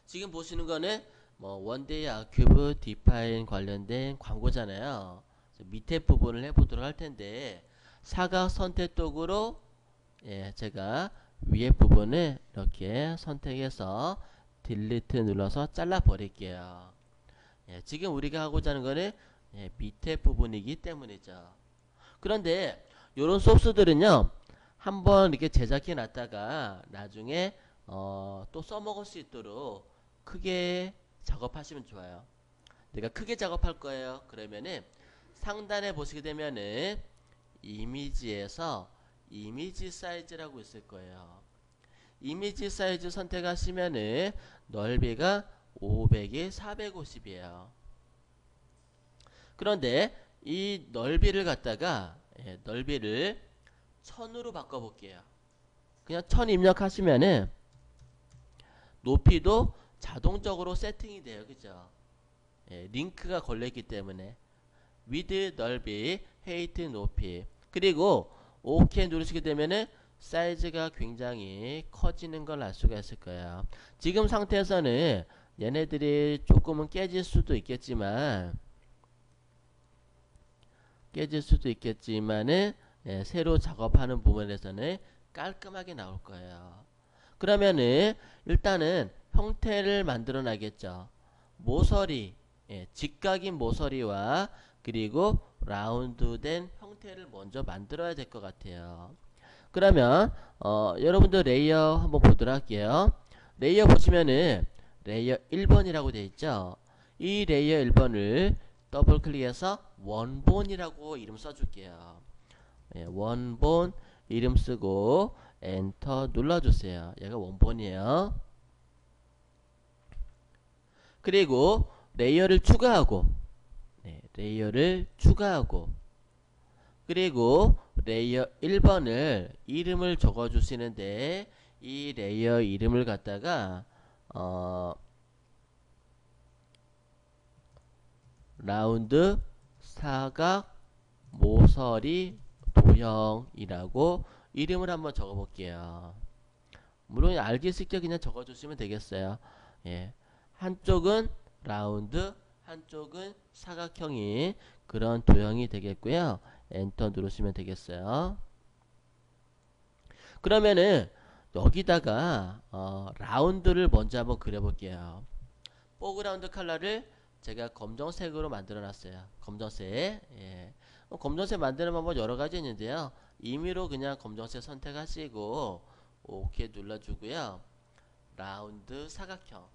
지금 보시는 거는 뭐 원데이 아큐브 디파인 관련된 광고잖아요. 그래서 밑에 부분을 해보도록 할 텐데 사각 선택도구로 제가 위에 부분을 이렇게 선택해서 딜리트 눌러서 잘라 버릴게요. 지금 우리가 하고자 하는 거는 밑에 부분이기 때문이죠. 그런데 이런 소스들은요 한번 이렇게 제작해 놨다가 나중에 또 써먹을 수 있도록 크게 작업하시면 좋아요. 내가 크게 작업할 거예요. 그러면은 상단에 보시게 되면은 이미지에서 이미지 사이즈라고 있을 거예요. 이미지 사이즈 선택하시면은 넓이가 500에 450이에요. 그런데 이 넓이를 갖다가 넓이를 1000으로 바꿔볼게요. 그냥 1000 입력하시면은 높이도 자동적으로 세팅이 돼요. 그죠? 링크가 걸려있기 때문에 width 넓이, height 높이, 그리고 OK 누르시게 되면은 사이즈가 굉장히 커지는 걸 알 수가 있을 거예요. 지금 상태에서는 얘네들이 조금은 깨질 수도 있겠지만은 새로 작업하는 부분에서는 깔끔하게 나올 거예요. 그러면은 일단은 형태를 만들어 놔겠죠. 모서리, 직각인 모서리와 그리고 라운드된 형태를 먼저 만들어야 될 것 같아요. 그러면 여러분들 레이어 한번 보도록 할게요. 레이어 보시면은 레이어 1번이라고 되어 있죠. 이 레이어 1번을 더블 클릭해서 원본이라고 이름 써줄게요. 원본 이름 쓰고 엔터 눌러주세요. 얘가 원본이에요. 그리고 레이어를 추가하고 그리고 레이어 1번을 이름을 적어 주시는데 이 레이어 이름을 갖다가 라운드 사각 모서리 도형이라고 이름을 한번 적어 볼게요. 물론 알기 쉽게 그냥 적어 주시면 되겠어요. 한쪽은 라운드, 한쪽은 사각형이 그런 도형이 되겠고요. 엔터 누르시면 되겠어요. 그러면은 여기다가 라운드를 먼저 한번 그려볼게요. 포그라운드 컬러를 제가 검정색으로 만들어 놨어요. 검정색. 검정색 만드는 방법 여러가지 있는데요. 임의로 그냥 검정색 선택하시고 OK 눌러주고요. 라운드 사각형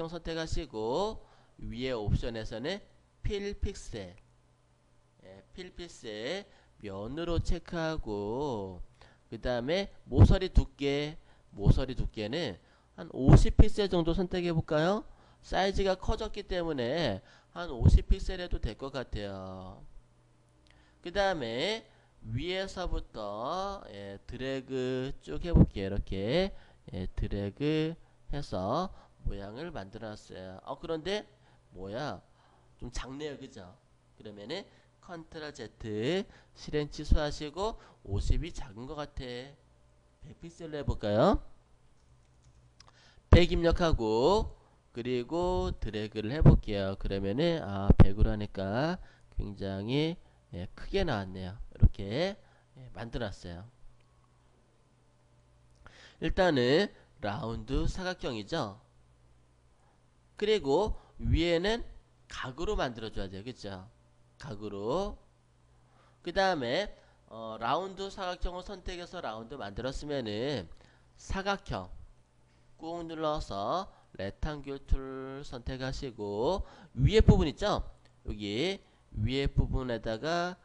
선택하시고 위에 옵션에서는 필픽셀 면으로 체크하고 그 다음에 모서리 두께는 한 50픽셀 정도 선택해 볼까요? 사이즈가 커졌기 때문에 한 50픽셀 해도 될 것 같아요. 그 다음에 위에서부터 드래그 쭉 해볼게요. 이렇게 드래그 해서 모양을 만들어 놨어요. 그런데 뭐야 좀 작네요. 그죠? 그러면은 컨트롤 Z 실행 취소하시고 50이 작은 것 같아. 100픽셀로 해볼까요? 100 입력하고 그리고 드래그를 해볼게요. 그러면은 100으로 하니까 굉장히 크게 나왔네요. 이렇게 만들어놨어요. 일단은 라운드 사각형이죠. 그리고 위에는 각으로 만들어줘야 돼요. 그쵸? 각으로. 그 다음에 라운드 사각형을 선택해서 라운드 만들었으면은 사각형 꾹 눌러서 레탕귤 툴 선택하시고 위에 부분 있죠? 여기 위에 부분에다가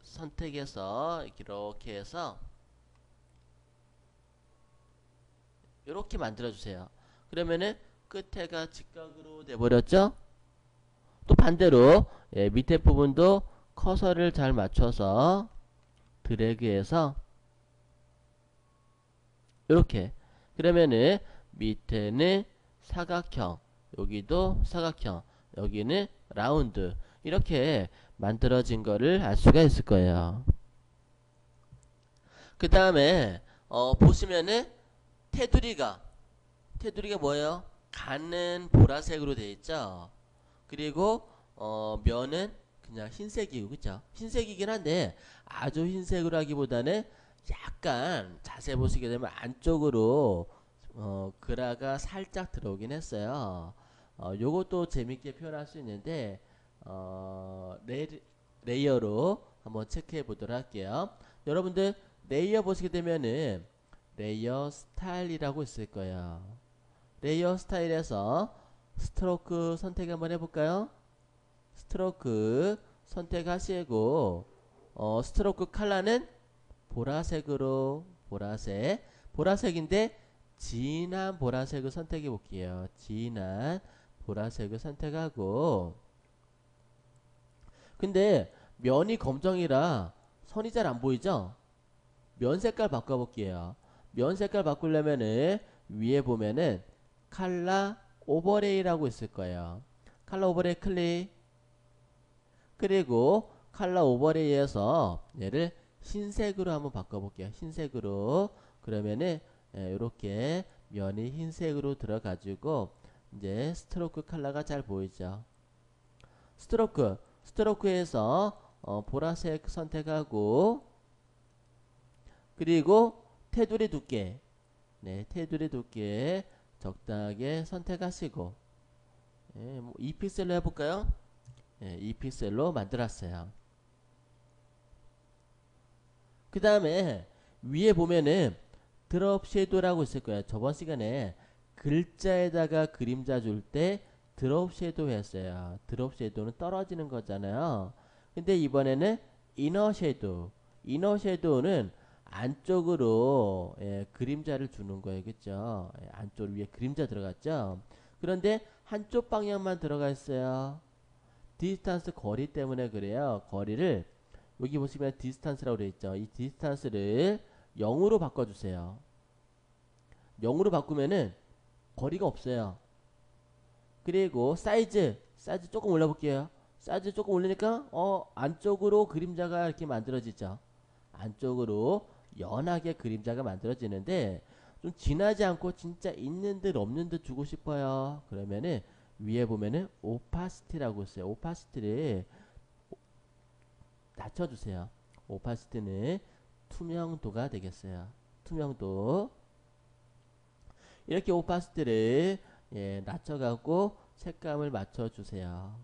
선택해서 이렇게 해서 이렇게 만들어 주세요. 그러면은 끝에가 직각으로 돼버렸죠? 또 반대로 밑에 부분도 커서를 잘 맞춰서 드래그해서 이렇게 그러면은 밑에는 사각형, 여기도 사각형, 여기는 라운드 이렇게 만들어진 거를 알 수가 있을 거예요. 그 다음에 보시면은 테두리가 테두리가 뭐예요? 가는 보라색으로 되어 있죠. 그리고 면은 그냥 흰색이고, 그쵸? 흰색이긴 한데 아주 흰색으로 하기보다는 약간 자세히 보시게 되면 안쪽으로 그라가 살짝 들어오긴 했어요. 요것도 재밌게 표현할 수 있는데 레이어로 한번 체크해 보도록 할게요. 여러분들 레이어 보시게 되면은 레이어 스타일이라고 있을 거예요. 레이어 스타일에서 스트로크 선택 한번 해볼까요? 스트로크 선택하시고 스트로크 컬러는 보라색으로 보라색인데 진한 보라색을 선택해 볼게요. 진한 보라색을 선택하고 근데 면이 검정이라 선이 잘 안 보이죠? 면 색깔 바꿔볼게요. 면 색깔 바꾸려면은 위에 보면은 칼라 오버레이라고 있을 거예요. 칼라 오버레이 클릭. 그리고 칼라 오버레이에서 얘를 흰색으로 한번 바꿔볼게요. 흰색으로. 그러면은 이렇게 면이 흰색으로 들어가지고 이제 스트로크 칼라가 잘 보이죠. 스트로크에서 보라색 선택하고 그리고 테두리 두께 테두리 두께 적당하게 선택하시고 뭐 2픽셀로 해볼까요? 2픽셀로 만들었어요. 그 다음에 위에 보면은 드롭 섀도우라고 있을 거예요. 저번 시간에 글자에다가 그림자 줄 때 드롭 섀도우 했어요. 드롭 섀도우는 떨어지는 거잖아요. 근데 이번에는 이너 섀도우는 안쪽으로 그림자를 주는 거예요. 그쵸? 안쪽 위에 그림자 들어갔죠? 그런데 한쪽 방향만 들어가 있어요. 디스턴스 거리 때문에 그래요. 거리를 여기 보시면 디스턴스라고 되어 있죠. 이 디스턴스를 0으로 바꿔주세요. 0으로 바꾸면은 거리가 없어요. 그리고 사이즈 조금 올려볼게요. 사이즈 조금 올리니까 안쪽으로 그림자가 이렇게 만들어지죠. 안쪽으로 연하게 그림자가 만들어지는데 좀 진하지 않고 진짜 있는 듯 없는 듯 주고 싶어요. 그러면은 위에 보면은 오파시티라고 있어요. 오파시티를 낮춰주세요. 오파시티는 투명도가 되겠어요. 투명도. 이렇게 오파시티를 낮춰갖고 색감을 맞춰주세요.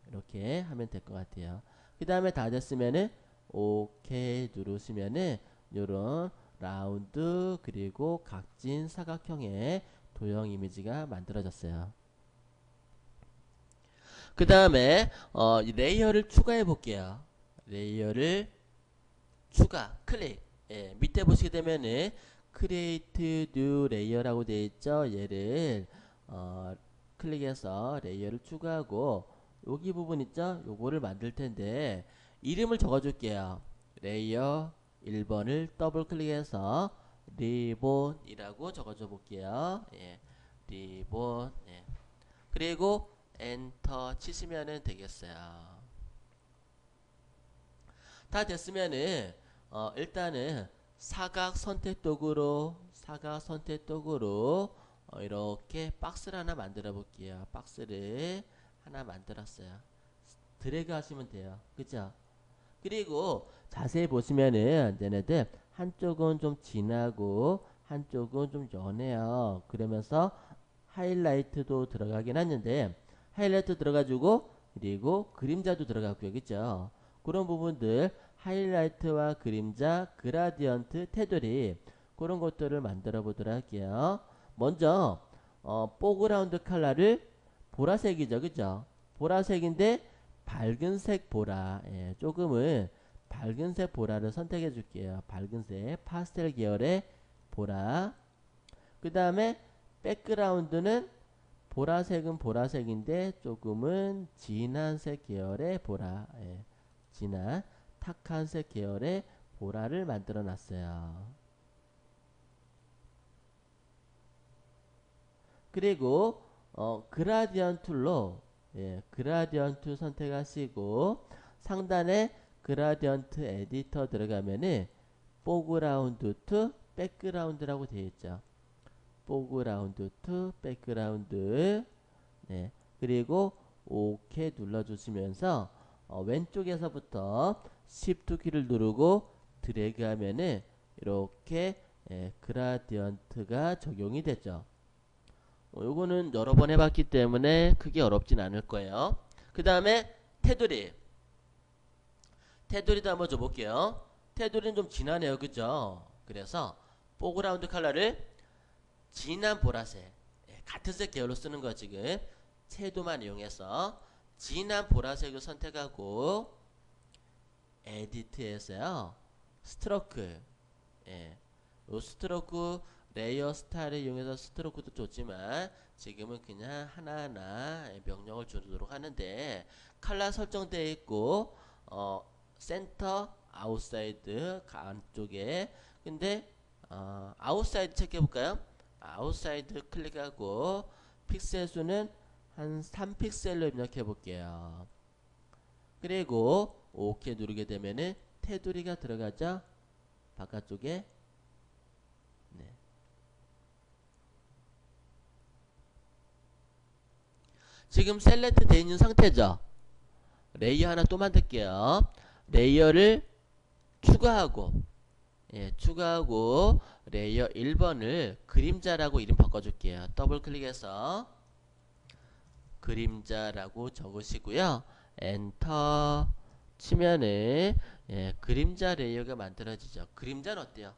이렇게 하면 될 것 같아요. 그 다음에 다 됐으면은 오케이 누르시면은 요런 라운드 그리고 각진 사각형의 도형 이미지가 만들어졌어요. 그 다음에 레이어를 추가해 볼게요. 레이어를 추가 클릭. 밑에 보시게 되면은 크리에이트 뉴 레이어라고 되어 있죠. 얘를 클릭해서 레이어를 추가하고 여기 부분 있죠. 요거를 만들 텐데 이름을 적어 줄게요. 레이어 1번을 더블 클릭해서 리본이라고 적어줘 볼게요. 리본. 그리고 엔터 치시면 되겠어요. 다 됐으면은 일단은 사각 선택 도구로 이렇게 박스를 하나 만들어 볼게요. 박스를 하나 만들었어요. 드래그 하시면 돼요. 그죠? 그리고 자세히 보시면은 얘네들 한쪽은 좀 진하고 한쪽은 좀 연해요. 그러면서 하이라이트도 들어가긴 하는데 하이라이트 들어가지고 그리고 그림자도 들어가고요. 그죠? 그런 부분들 하이라이트와 그림자, 그라디언트, 테두리 그런 것들을 만들어 보도록 할게요. 먼저 포그라운드 컬러를 보라색이죠. 그죠? 보라색인데 밝은색 보라. 조금은 밝은색 보라를 선택해 줄게요. 밝은색 파스텔 계열의 보라. 그 다음에 백그라운드는 보라색은 보라색인데 조금은 진한색 계열의 보라. 진한 탁한색 계열의 보라를 만들어 놨어요. 그리고 그라디언 툴로 그라디언트 선택하시고 상단에 그라디언트 에디터 들어가면은 포그라운드 투 백그라운드라고 되어 있죠. 포그라운드 투 백그라운드. 네. 그리고 오케이 눌러주시면서 왼쪽에서부터 Shift 키를 누르고 드래그 하면은 이렇게 그라디언트가 적용이 되죠. 요거는 여러 번 해봤기 때문에 크게 어렵진 않을 거예요. 그 다음에 테두리. 테두리도 한번 줘볼게요. 테두리는 좀 진하네요. 그죠? 그래서 포그라운드 컬러를 진한 보라색, 같은 색 계열로 쓰는 거 지금 채도만 이용해서 진한 보라색을 선택하고 에디트에서요 스트로크, 요 스트로크 레이어 스타일을 이용해서 스트로크도 좋지만 지금은 그냥 하나하나 명령을 주도록 하는데 컬러 설정되어 있고 센터 아웃사이드 안쪽에 근데 아웃사이드 체크해볼까요? 아웃사이드 클릭하고 픽셀 수는 한 3픽셀로 입력해 볼게요. 그리고 OK 누르게 되면은 테두리가 들어가죠. 바깥쪽에. 네. 지금 셀렉트 되어 있는 상태죠. 레이어 하나 또 만들게요. 레이어를 추가하고 추가하고 레이어 1번을 그림자라고 이름 바꿔줄게요. 더블 클릭해서 그림자라고 적으시고요. 엔터 치면은 그림자 레이어가 만들어지죠. 그림자는 어때요?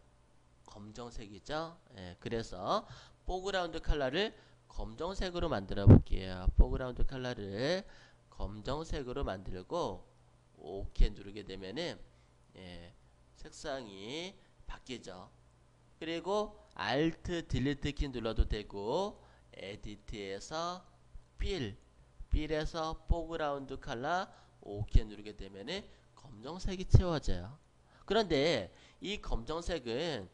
검정색이죠. 그래서 포그라운드 컬러를 검정색으로 만들어 볼게요. 포그라운드 컬러를 검정색으로 만들고 OK 누르게 되면은 색상이 바뀌죠. 그리고 Alt 딜리트 키 눌러도 되고 에디트에서 필에서 포그라운드 컬러 OK 누르게 되면은 검정색이 채워져요. 그런데 이 검정색은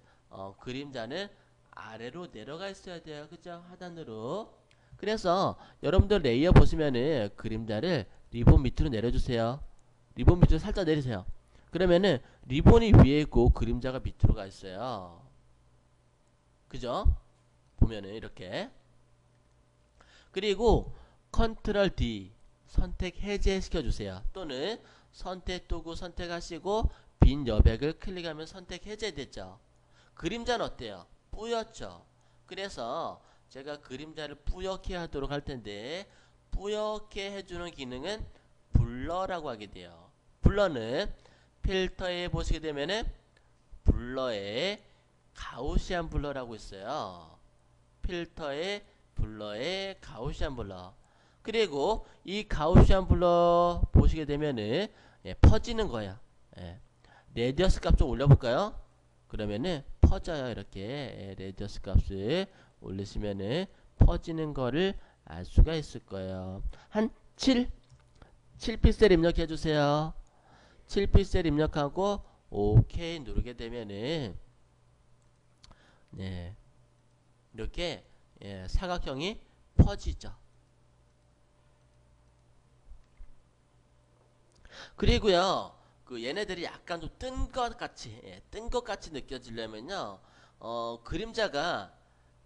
그림자는 아래로 내려가 있어야 돼요. 그죠? 하단으로. 그래서 여러분들 레이어 보시면은 그림자를 리본 밑으로 내려주세요. 리본 밑으로 살짝 내리세요. 그러면은 리본이 위에 있고 그림자가 밑으로 가 있어요. 그죠? 보면은 이렇게. 그리고 컨트롤 D 선택 해제 시켜주세요. 또는 선택 도구 선택하시고 빈 여백을 클릭하면 선택 해제됐죠. 그림자는 어때요? 뿌옇죠. 그래서 제가 그림자를 뿌옇게 하도록 할 텐데 뿌옇게 해주는 기능은 블러라고 하게 돼요. 블러는 필터에 보시게 되면은 블러에 가우시안 블러라고 있어요. 필터에 블러에 가우시안 블러. 그리고 이 가우시안 블러 보시게 되면은 퍼지는 거야. 레디어스 값 좀 올려볼까요? 그러면은 퍼져요. 이렇게 레디어스 값을 올리시면은 퍼지는 거를 알 수가 있을 거예요. 한 7픽셀 입력해 주세요. 7픽셀 입력하고 OK 누르게 되면은 이렇게 사각형이 퍼지죠. 그리고요, 그 얘네들이 약간 좀 뜬 것 같이, 뜬 것 같이 느껴지려면요, 그림자가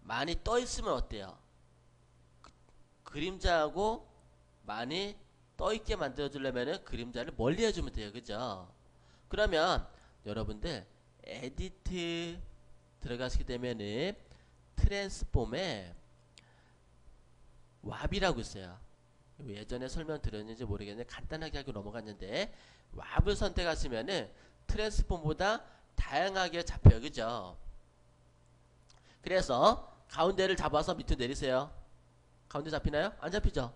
많이 떠 있으면 어때요? 그림자하고 많이 떠 있게 만들어 주려면은 그림자를 멀리 해주면 돼요. 그죠? 그러면 여러분들 에디트 들어가시게 되면은 트랜스폼에 왑이라고 있어요. 예전에 설명드렸는지 모르겠는데 간단하게 하고 넘어갔는데 왑을 선택하시면은 트랜스폼보다 다양하게 잡혀요. 그죠? 그래서 가운데를 잡아서 밑으로 내리세요. 가운데 잡히나요? 안 잡히죠?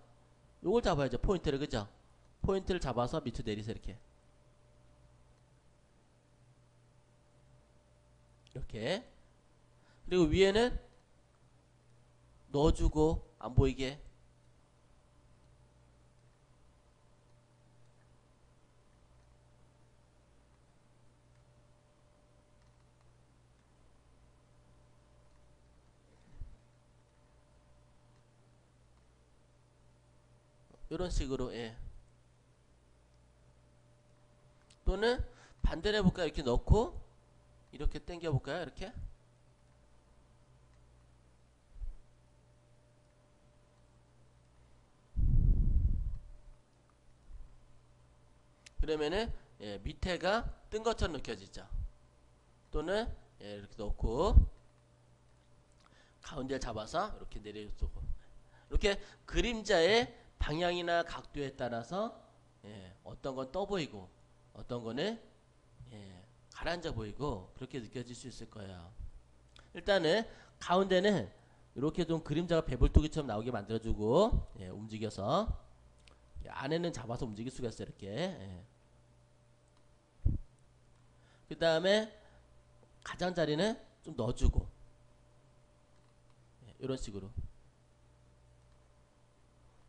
요걸 잡아야죠. 포인트를. 그죠? 포인트를 잡아서 밑으로 내리세요. 이렇게. 그리고 위에는 넣어주고 안 보이게 이런 식으로. 또는 반대로 해볼까요? 이렇게 넣고 이렇게 당겨 볼까요? 이렇게 그러면은 밑에가 뜬 것처럼 느껴지죠. 또는 이렇게 넣고 가운데를 잡아서 이렇게 내려주고, 이렇게 그림자의 방향이나 각도에 따라서 어떤 건 떠 보이고 어떤 거는 가라앉아 보이고 그렇게 느껴질 수 있을 거예요. 일단은 가운데는 이렇게 좀 그림자가 배불뚝이처럼 나오게 만들어주고 움직여서 안에는 잡아서 움직일 수가 있어요. 이렇게. 그 다음에 가장자리는 좀 넣어주고 이런 식으로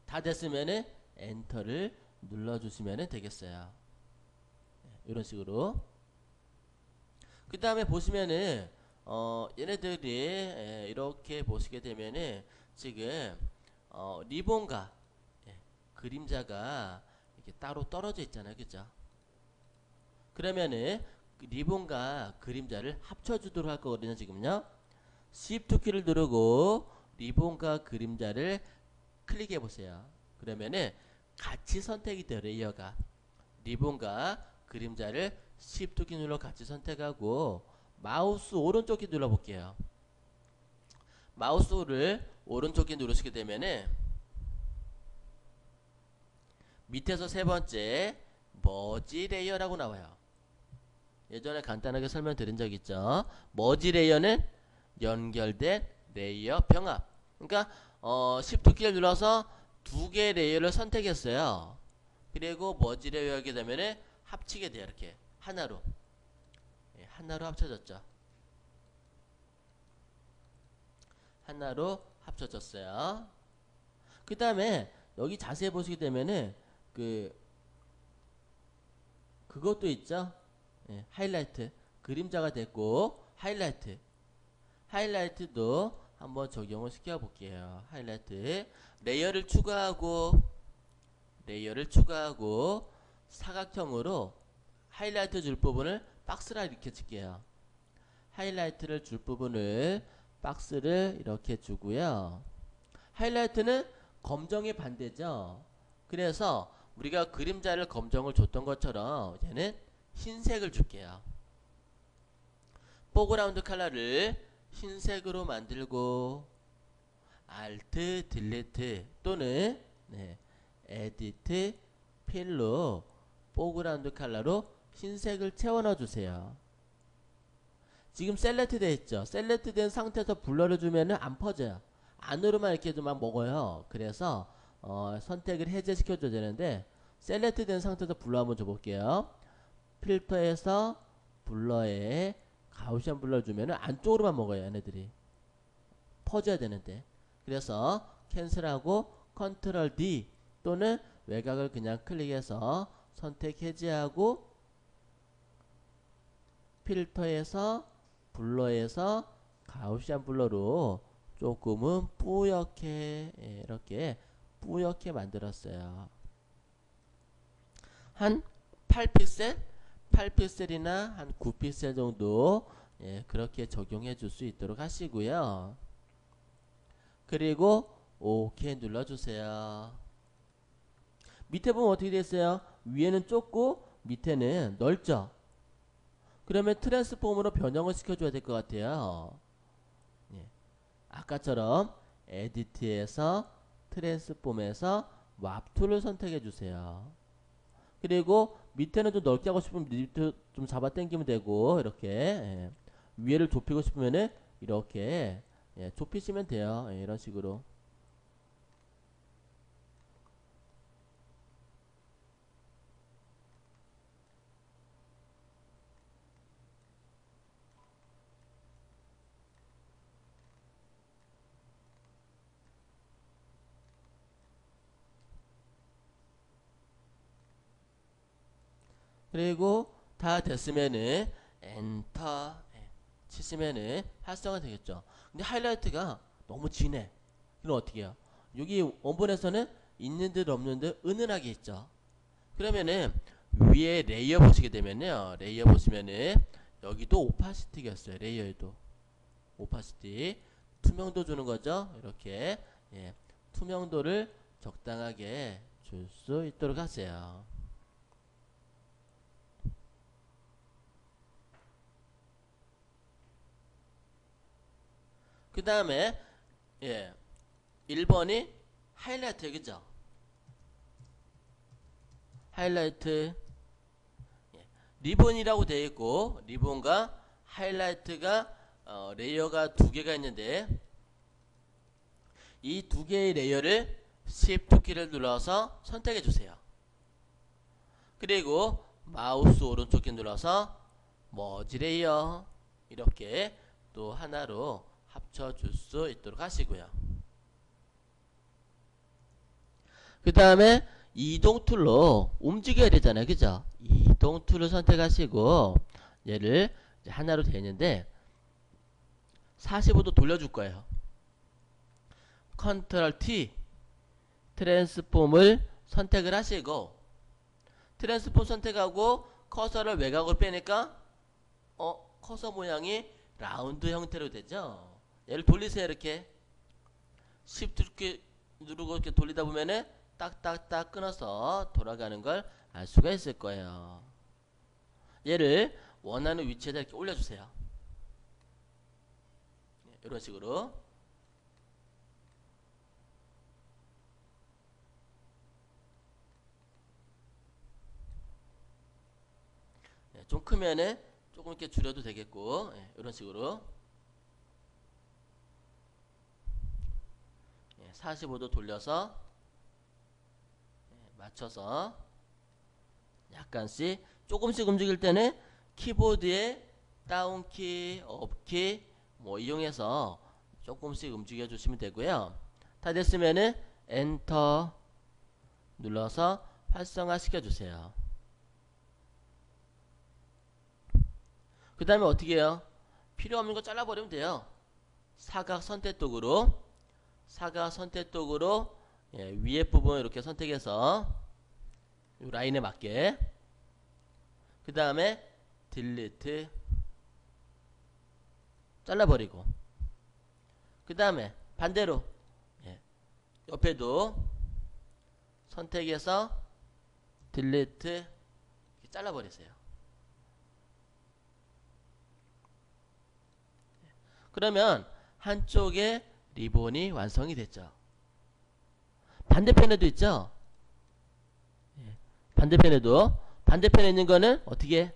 다 됐으면은 엔터를 눌러주시면 되겠어요. 이런 식으로. 그 다음에 보시면은 얘네들이 이렇게 보시게 되면은 지금 리본과 그림자가 이렇게 따로 떨어져 있잖아요. 그죠? 그러면은 리본과 그림자를 합쳐주도록 할 거거든요. 지금요. Shift 키를 누르고 리본과 그림자를 클릭해 보세요. 그러면은 같이 선택이 돼요. 레이어가 리본과 그림자를 Shift 키 눌러 같이 선택하고 마우스 오른쪽 키 눌러 볼게요. 마우스를 오른쪽 키 누르시게 되면은 밑에서 세 번째 머지 레이어라고 나와요. 예전에 간단하게 설명드린 적 있죠. 머지 레이어는 연결된 레이어 병합. 그러니까 Shift 키를 눌러서 두 개의 레이어를 선택했어요. 그리고 머지 레이어 하게 되면은 합치게 돼요. 이렇게 하나로. 하나로 합쳐졌죠. 하나로 합쳐졌어요. 그 다음에 여기 자세히 보시게 되면은 그것도 있죠. 하이라이트. 그림자가 됐고 하이라이트도 한번 적용을 시켜 볼게요. 하이라이트 레이어를 추가하고 사각형으로 하이라이트 줄 부분을 박스라 이렇게 칠게요. 하이라이트를 줄 부분을 박스를 이렇게 주고요. 하이라이트는 검정의 반대죠. 그래서 우리가 그림자를 검정을 줬던 것처럼 얘는 흰색을 줄게요. 포그라운드 컬러를 흰색으로 만들고 Alt, Delete 또는 Edit, 필로 포그라운드 컬러로 흰색을 채워 넣어 주세요. 지금 셀렉트 되어 있죠. 셀렉트 된 상태에서 블러를 주면은 안 퍼져요. 안으로만 이렇게 좀 먹어요. 그래서 선택을 해제시켜 줘야 되는데 셀렉트 된 상태에서 블러 한번 줘 볼게요. 필터에서 블러에 가우시안 블러 주면은 안쪽으로만 먹어요. 얘네들이 퍼져야 되는데. 그래서 캔슬하고 컨트롤 D 또는 외곽을 그냥 클릭해서 선택 해제하고 필터에서 블러에서 가우시안 블러로 조금은 뿌옇게 이렇게 뿌옇게 만들었어요. 한 8픽셀이나 한 9픽셀 정도 그렇게 적용해 줄 수 있도록 하시고요. 그리고 OK 눌러주세요. 밑에 보면 어떻게 됐어요? 위에는 좁고 밑에는 넓죠? 그러면 트랜스폼으로 변형을 시켜줘야 될 것 같아요. 아까처럼 에디트에서 트랜스폼에서 왑 툴을 선택해 주세요. 그리고 밑에는 좀 넓게 하고 싶으면 밑에 좀 잡아 당기면 되고 이렇게 위에를 좁히고 싶으면은 이렇게 좁히시면 돼요. 이런 식으로. 그리고 다 됐으면은 엔터 치시면은 활성화 되겠죠. 근데 하이라이트가 너무 진해. 그럼 어떻게 해요? 여기 원본에서는 있는 듯 없는 듯 은은하게 있죠. 그러면은 위에 레이어 보시게 되면요. 레이어 보시면은 여기도 오파시티가 있어요. 레이어에도 오파시티 투명도 주는 거죠. 이렇게 투명도를 적당하게 줄 수 있도록 하세요. 그 다음에 1번이 하이라이트, 그죠? 하이라이트. 리본이라고 되어 있고, 리본과 하이라이트가 레이어가 두 개가 있는데, 이 두 개의 레이어를 Shift 키를 눌러서 선택해 주세요. 그리고 마우스 오른쪽 키 눌러서 머지 레이어, 이렇게 또 하나로 합쳐 줄 수 있도록 하시고요. 그 다음에 이동 툴로 움직여야 되잖아요, 그죠? 이동 툴을 선택하시고 얘를 이제 하나로 되어 있는데 45도 돌려줄 거예요. 컨트롤 T 트랜스폼을 선택을 하시고, 트랜스폼 선택하고 커서를 외곽으로 빼니까 커서 모양이 라운드 형태로 되죠. 얘를 돌리세요. 이렇게 Shift 이렇게 누르고 이렇게 돌리다 보면은 딱딱딱 끊어서 돌아가는 걸 알 수가 있을 거예요. 얘를 원하는 위치에다 이렇게 올려주세요. 이런 식으로. 좀 크면은 조금 이렇게 줄여도 되겠고, 이런 식으로 45도 돌려서 맞춰서 약간씩 조금씩 움직일 때는 키보드에 다운키, 업키 뭐 이용해서 조금씩 움직여 주시면 되고요. 다 됐으면은 엔터 눌러서 활성화 시켜 주세요. 그 다음에 어떻게 해요? 필요 없는 거 잘라버리면 돼요. 사각 선택도구로 위에 부분 이렇게 선택해서 이 라인에 맞게, 그 다음에 딜리트 잘라버리고, 그 다음에 반대로 옆에도 선택해서 딜리트 잘라버리세요. 그러면 한쪽에 리본이 완성이 됐죠. 반대편에도 있죠. 반대편에 있는 거는 어떻게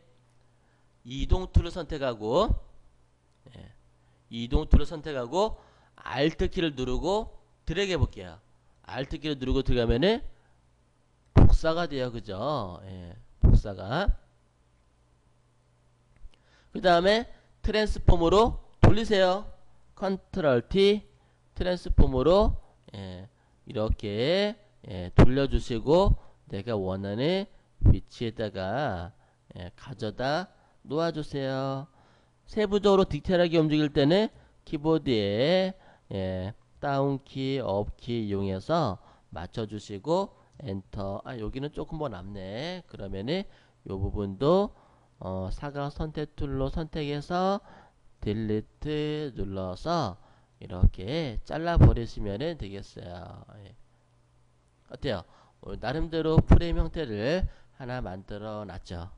이동 툴을 선택하고 Alt 키를 누르고 드래그 해볼게요. Alt 키를 누르고 들어가면은 복사가 돼요, 그죠? 복사가. 그 다음에 트랜스폼으로 돌리세요. 컨트롤 T 트랜스폼으로 이렇게 돌려주시고 내가 원하는 위치에다가 가져다 놓아주세요. 세부적으로 디테일하게 움직일 때는 키보드에 다운키, 업키 이용해서 맞춰주시고 엔터. 여기는 조금 뭐 남네. 그러면은 요 부분도 사각 선택 툴로 선택해서 딜리트 눌러서 이렇게 잘라 버리시면 되겠어요. 어때요? 나름대로 프레임 형태를 하나 만들어 놨죠.